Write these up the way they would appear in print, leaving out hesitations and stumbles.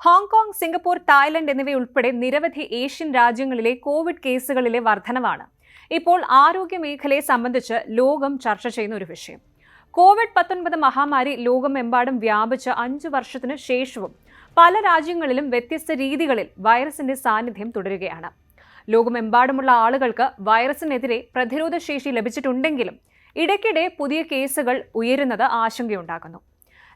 Hong Kong, Singapore, Thailand എന്നിവയുൾപ്പെടെ നിരവധി Asian രാജ്യങ്ങളിലെ കോവിഡ് കേസുകളിലെ വർധനവാണ് ഇപ്പോൾ ആരോഗ്യ മേഖലയെ സംബന്ധിച്ച് ലോകം ചർച്ച ചെയ്യുന്ന ഒരു വിഷയം. കോവിഡ്-19 മഹാമാരി ലോകമെമ്പാടും വ്യാപിച്ച് 5 വർഷത്തിനു ശേഷവും പല രാജ്യങ്ങളിലും വ്യത്യസ്ത രീതികളിൽ വൈറസിന്റെ സാന്നിധ്യം തുടരുകയാണ്. ലോകമെമ്പാടുമുള്ള ആളുകൾക്ക് വൈറസിനെതിരെ പ്രതിരോധശേഷി ലഭിച്ചിട്ടുണ്ടെങ്കിലും ഇടയ്ക്കിടെ പുതിയ കേസുകൾ ഉയരുന്നത് ആശങ്കയുണ്ടാക്കുന്നു.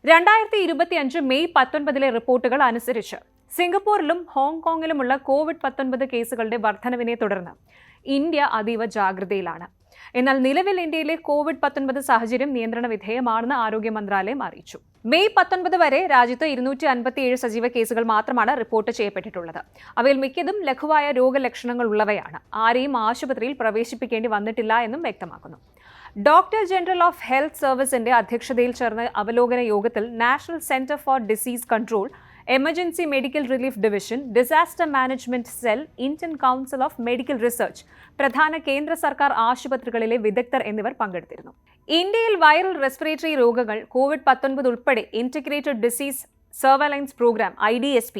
2025 മെയ് 19 റിപ്പോർട്ടുകൾ അനുസരിച്ച് സിംഗപ്പൂരിലും ഹോങ്കോങ്ങിലുമുള്ള കോവിഡ്-19 കേസുകളുടെ വർധനവിനെ തുടർന്ന് ഇന്ത്യ അതീവ ജാഗ്രതയിലാണ്. എന്നാൽ നിലവിൽ ഇന്ത്യയിലെ കോവിഡ്-19 സാഹചര്യം നിയന്ത്രണ വിധേയമാണെന്ന് ആരോഗ്യ മന്ത്രാലയം അറിയിച്ചു. മെയ് 19 വരെ രാജ്യത്ത് 257 സജീവ കേസുകൾ മാത്രമാണ് റിപ്പോർട്ട് ചെയ്യപ്പെട്ടിട്ടുള്ളത്. അവയിൽ മിക്കതും ലഘുവായ രോഗലക്ഷണങ്ങൾ ഉള്ളവയാണ്. ആരെയും ആശുപത്രിയിൽ പ്രവേശിപ്പിക്കേണ്ടി വന്നിട്ടില്ല എന്നും വ്യക്തമാക്കുന്നു. ഡോക്ടർ ജനറൽ ഓഫ് ഹെൽത്ത് സർവീസിന്റെ അധ്യക്ഷതയിൽ ചേർന്ന അവലോകന യോഗത്തിൽ national centre for disease control, emergency medical relief division, disaster management cell, Indian council of medical research, പ്രധാന കേന്ദ്ര സർക്കാർ ആശുപത്രികളിലെ വിദഗ്ധർ എന്നിവർ പങ്കെടുത്തിരുന്നു. ഇന്ത്യയിൽ വൈറൽ റെസ്പിറേറ്ററി രോഗങ്ങൾ, കോവിഡ്-19 ഉൾപ്പെടെ integrated disease surveillance programme IDSP,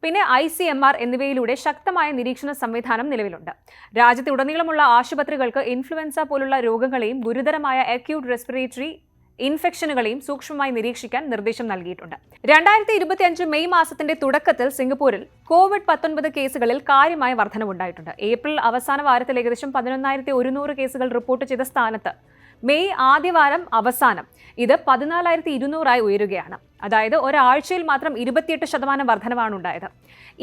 പിന്നെ ICMR എന്നിവയിലൂടെ ശക്തമായ നിരീക്ഷണ സംവിധാനം നിലവിലുണ്ട്. രാജ്യത്തുടനീളമുള്ള ആശുപത്രികൾക്ക് ഇൻഫ്ലുവൻസ പോലുള്ള രോഗങ്ങളെയും ഗുരുതരമായ അക്യൂട്ട് റെസ്പിറേറ്ററി ഇൻഫെക്ഷനുകളെയും സൂക്ഷ്മമായി നിരീക്ഷിക്കാൻ നിർദ്ദേശം നൽകിയിട്ടുണ്ട്. 2025 മെയ് മാസത്തിന്റെ തുടക്കത്തിൽ സിംഗപ്പൂരിൽ കോവിഡ്-19 കേസുകളിൽ കാര്യമായ വർധനവുണ്ടായിട്ടുണ്ട്. ഏപ്രിൽ അവസാന വാരത്തിൽ ഏകദേശം 11,100 കേസുകൾ റിപ്പോർട്ട് ചെയ്ത സ്ഥാനത്ത് മെയ് ആദ്യവാരം അവസാനം ഇത് 14,200 ഉയരുകയാണ്. അതായത് ഒരാഴ്ചയിൽ മാത്രം 28% വർധനവാണ് ഉണ്ടായത്.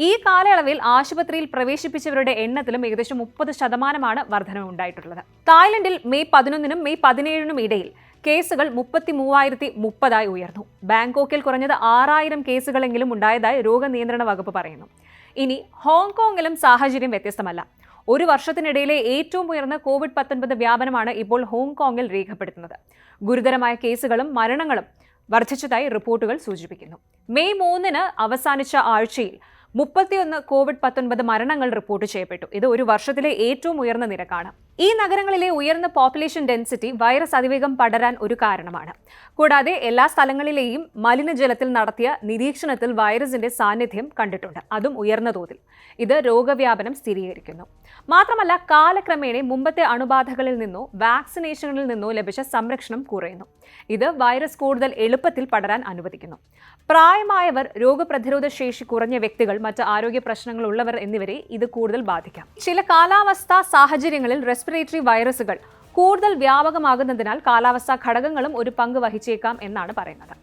ഈ കാലയളവിൽ ആശുപത്രിയിൽ പ്രവേശിപ്പിച്ചവരുടെ എണ്ണത്തിലും ഏകദേശം 30% വർധനവുണ്ടായിട്ടുള്ളത്. തായ്ലൻഡിൽ മെയ് 11 മെയ് 17 ഇടയിൽ കേസുകൾ 33,030 ഉയർന്നു. ബാങ്കോക്കിൽ കുറഞ്ഞത് 6,000 കേസുകളെങ്കിലും ഉണ്ടായതായി രോഗനിയന്ത്രണ വകുപ്പ് പറയുന്നു. ഇനി ഹോങ്കോങ്ങിലും സാഹചര്യം വ്യത്യസ്തമല്ല. ഒരു വർഷത്തിനിടയിലെ ഏറ്റവും ഉയർന്ന കോവിഡ്-19 വ്യാപനമാണ് ഇപ്പോൾ ഹോങ്കോങ്ങിൽ രേഖപ്പെടുത്തുന്നത്. ഗുരുതരമായ കേസുകളും മരണങ്ങളും വർദ്ധിച്ചതായി റിപ്പോർട്ടുകൾ സൂചിപ്പിക്കുന്നു. മെയ് 3 അവസാനിച്ച ആഴ്ചയിൽ 31 കോവിഡ്-19 മരണങ്ങൾ റിപ്പോർട്ട് ചെയ്യപ്പെട്ടു. ഇത് ഒരു വർഷത്തിലെ ഏറ്റവും ഉയർന്ന നിരക്കാണ്. ഈ നഗരങ്ങളിലെ ഉയർന്ന പോപ്പുലേഷൻ ഡെൻസിറ്റി വൈറസ് അതിവേഗം പടരാൻ ഒരു കാരണമാണ്. കൂടാതെ എല്ലാ സ്ഥലങ്ങളിലെയും മലിനജലത്തിൽ നടത്തിയ നിരീക്ഷണത്തിൽ വൈറസിന്റെ സാന്നിധ്യം കണ്ടിട്ടുണ്ട്, അതും ഉയർന്ന തോതിൽ. ഇത് രോഗവ്യാപനം സ്ഥിരീകരിക്കുന്നു. മാത്രമല്ല, കാലക്രമേണ മുമ്പത്തെ അണുബാധകളിൽ നിന്നോ വാക്സിനേഷനിൽ നിന്നോ ലഭിച്ച സംരക്ഷണം കുറയുന്നു. ഇത് വൈറസ് കൂടുതൽ എളുപ്പത്തിൽ പടരാൻ അനുവദിക്കുന്നു. പ്രായമായവർ, രോഗപ്രതിരോധ ശേഷി കുറഞ്ഞ വ്യക്തികൾ, മറ്റ് ആരോഗ്യ പ്രശ്നങ്ങൾ ഉള്ളവർ എന്നിവരെ ഇത് കൂടുതൽ ബാധിക്കാം. ചില കാലാവസ്ഥാ സാഹചര്യങ്ങളിൽ റെസ്പിറേറ്ററി വൈറസുകൾ കൂടുതൽ വ്യാപകമാകുന്നതിനാൽ കാലാവസ്ഥാ ഘടകങ്ങളും ഒരു പങ്ക് വഹിച്ചേക്കാം എന്നാണ് പറയുന്നത്.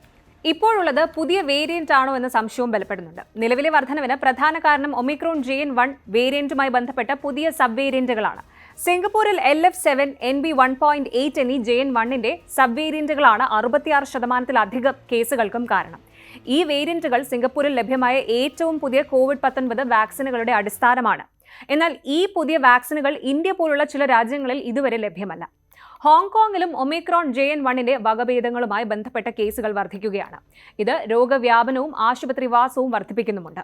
ഇപ്പോഴുള്ളത് പുതിയ വേരിയന്റ് ആണോ എന്ന സംശയവും ബലപ്പെടുന്നുണ്ട്. നിലവിലെ വർധനവിന് പ്രധാന കാരണം ഒമിക്രോൺ JN.1 വേരിയന്റുമായി ബന്ധപ്പെട്ട പുതിയ സബ് വേരിയന്റുകളാണ്. സിംഗപ്പൂരിൽ LF7, NB 1.8 എന്നീ JN.1ന്റെ സബ് വേരിയന്റുകളാണ് 66%-ലധികം കേസുകൾക്കും കാരണം. ഈ വേരിയന്റുകൾ സിംഗപ്പൂരിൽ ലഭ്യമായ ഏറ്റവും പുതിയ കോവിഡ്-19 വാക്സിനുകളുടെ അടിസ്ഥാനമാണ്. എന്നാൽ ഈ പുതിയ വാക്സിനുകൾ ഇന്ത്യ പോലുള്ള ചില രാജ്യങ്ങളിൽ ഇതുവരെ ലഭ്യമല്ല. ഹോങ്കോങ്ങിലും ഒമിക്രോൺ JN.1ന്റെ വകഭേദങ്ങളുമായി ബന്ധപ്പെട്ട കേസുകൾ വർദ്ധിക്കുകയാണ്. ഇത് രോഗവ്യാപനവും ആശുപത്രിവാസവും വർദ്ധിപ്പിക്കുന്നുമുണ്ട്.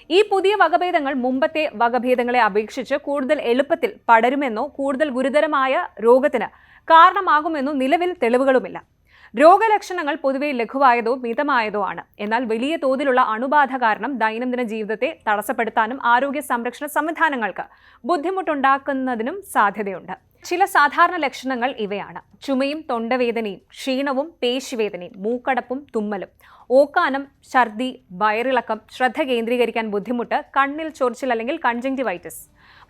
ഈ പുതിയ വകഭേദങ്ങൾ മുമ്പത്തെ വകഭേദങ്ങളെ അപേക്ഷിച്ച് കൂടുതൽ എളുപ്പത്തിൽ പടരുമെന്നോ കൂടുതൽ ഗുരുതരമായ രോഗത്തിന് കാരണമാകുമെന്നോ നിലവിൽ തെളിവുകളുമില്ല. രോഗലക്ഷണങ്ങൾ പൊതുവെ ലഘുവായതോ മിതമായതോ ആണ്. എന്നാൽ വലിയ തോതിലുള്ള അണുബാധ കാരണം ദൈനംദിന ജീവിതത്തെ തടസ്സപ്പെടുത്താനും ആരോഗ്യ സംരക്ഷണ സംവിധാനങ്ങൾക്ക് ബുദ്ധിമുട്ടുണ്ടാക്കുന്നതിനും സാധ്യതയുണ്ട്. ചില സാധാരണ ലക്ഷണങ്ങൾ ഇവയാണ്: ചുമയും തൊണ്ടവേദനയും ക്ഷീണവും പേശിവേദനയും, മൂക്കടപ്പും തുമ്മലും, ഓക്കാനം, ഛർദി, വയറിളക്കം, ശ്രദ്ധ കേന്ദ്രീകരിക്കാൻ ബുദ്ധിമുട്ട്, കണ്ണിൽ ചൊറിച്ചിൽ അല്ലെങ്കിൽ കൺജങ്ക്റ്റിവൈറ്റിസ്.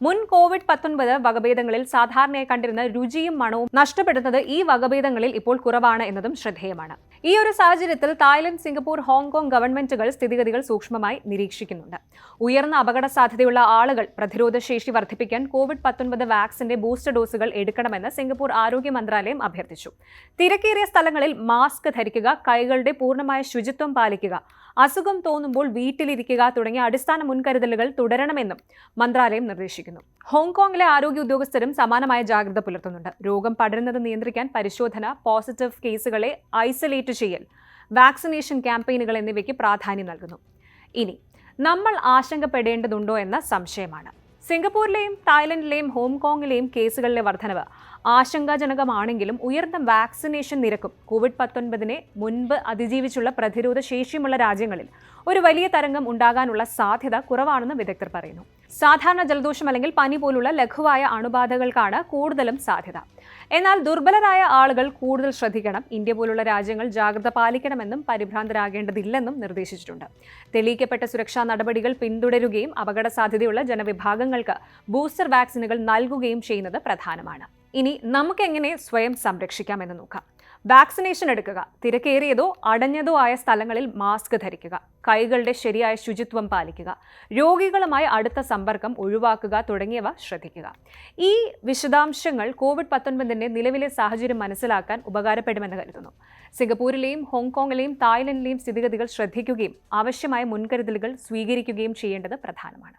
മുൻ കോവിഡ്-19 വകഭേദങ്ങളിൽ സാധാരണയായി കണ്ടിരുന്ന രുചിയും മണവും നഷ്ടപ്പെടുന്നത് ഈ വകഭേദങ്ങളിൽ ഇപ്പോൾ കുറവാണ് എന്നതും ശ്രദ്ധേയമാണ്. ഈ ഒരു സാഹചര്യത്തിൽ തായ്ലൻഡ്, സിംഗപ്പൂർ, ഹോങ്കോങ് ഗവൺമെന്റുകൾ സ്ഥിതിഗതികൾ സൂക്ഷ്മമായി നിരീക്ഷിക്കുന്നുണ്ട്. ഉയർന്ന അപകട സാധ്യതയുള്ള ആളുകൾ പ്രതിരോധശേഷി വർദ്ധിപ്പിക്കാൻ കോവിഡ്-19 വാക്സിന്റെ ബൂസ്റ്റർ ഡോസുകൾ എടുക്കണമെന്ന് സിംഗപ്പൂർ ആരോഗ്യ മന്ത്രാലയം അഭ്യർത്ഥിച്ചു. തിരക്കേറിയ സ്ഥലങ്ങളിൽ മാസ്ക് ധരിക്കുക, കൈകളുടെ പൂർണ്ണമായ ശുചിത്വം പാലിക്കുക, അസുഖം തോന്നുമ്പോൾ വീട്ടിലിരിക്കുക തുടങ്ങിയ അടിസ്ഥാന മുൻകരുതലുകൾ തുടരണമെന്നും മന്ത്രാലയം നിർദ്ദേശിക്കുന്നു. ഹോങ്കോങ്ങിലെ ആരോഗ്യ ഉദ്യോഗസ്ഥരും സമാനമായ ജാഗ്രത പുലർത്തുന്നുണ്ട്. രോഗം പടരുന്നത് നിയന്ത്രിക്കാൻ പരിശോധന, പോസിറ്റീവ് കേസുകളെ ഐസൊലേറ്റ് ചെയ്യൽ, വാക്സിനേഷൻ ക്യാമ്പയിനുകൾ എന്നിവയ്ക്ക് പ്രാധാന്യം നൽകുന്നു. ഇനി നമ്മൾ ആശങ്കപ്പെടേണ്ടതുണ്ടോ എന്ന സംശയമാണ്. സിംഗപ്പൂരിലെയും തായ്ലൻഡിലെയും ഹോങ്കോങ്ങിലെയും കേസുകളിലെ വർധനവ് ആശങ്കാജനകമാണെങ്കിലും ഉയർന്ന വാക്സിനേഷൻ നിരക്കും കോവിഡ്-19 മുൻപ് അതിജീവിച്ചുള്ള പ്രതിരോധ ശേഷിയുമുള്ള രാജ്യങ്ങളിൽ ഒരു വലിയ തരംഗം ഉണ്ടാകാനുള്ള സാധ്യത കുറവാണെന്ന് വിദഗ്ധർ പറയുന്നു. സാധാരണ ജലദോഷം അല്ലെങ്കിൽ പനി പോലുള്ള ലഘുവായ അണുബാധകൾക്കാണ് കൂടുതലും സാധ്യത. എന്നാൽ ദുർബലരായ ആളുകൾ കൂടുതൽ ശ്രദ്ധിക്കണം. ഇന്ത്യ പോലുള്ള രാജ്യങ്ങൾ ജാഗ്രത പാലിക്കണമെന്നും പരിഭ്രാന്തരാകേണ്ടതില്ലെന്നും നിർദ്ദേശിച്ചിട്ടുണ്ട്. തെളിയിക്കപ്പെട്ട സുരക്ഷാ നടപടികൾ പിന്തുടരുകയും അപകട സാധ്യതയുള്ള ജനവിഭാഗങ്ങൾക്ക് ബൂസ്റ്റർ വാക്സിനുകൾ നൽകുകയും ചെയ്യുന്നത് പ്രധാനമാണ്. ഇനി നമുക്കെങ്ങനെ സ്വയം സംരക്ഷിക്കാമെന്ന് നോക്കാം. വാക്സിനേഷൻ എടുക്കുക. തിരക്കേറിയതോ അടഞ്ഞതോ ആയ സ്ഥലങ്ങളിൽ മാസ്ക് ധരിക്കുക. കൈകളുടെ ശരിയായ ശുചിത്വം പാലിക്കുക. രോഗികളുമായി അടുത്ത സമ്പർക്കം ഒഴിവാക്കുക തുടങ്ങിയവ ശ്രദ്ധിക്കുക. ഈ വിശദാംശങ്ങൾ കോവിഡ്-19 നിലവിലെ സാഹചര്യം മനസ്സിലാക്കാൻ ഉപകാരപ്പെടുമെന്ന് കരുതുന്നു. സിംഗപ്പൂരിലെയും ഹോങ്കോങ്ങിലെയും തായ്ലൻഡിലെയും സ്ഥിതിഗതികൾ ശ്രദ്ധിക്കുകയും ആവശ്യമായ മുൻകരുതലുകൾ സ്വീകരിക്കുകയും ചെയ്യേണ്ടത് പ്രധാനമാണ്.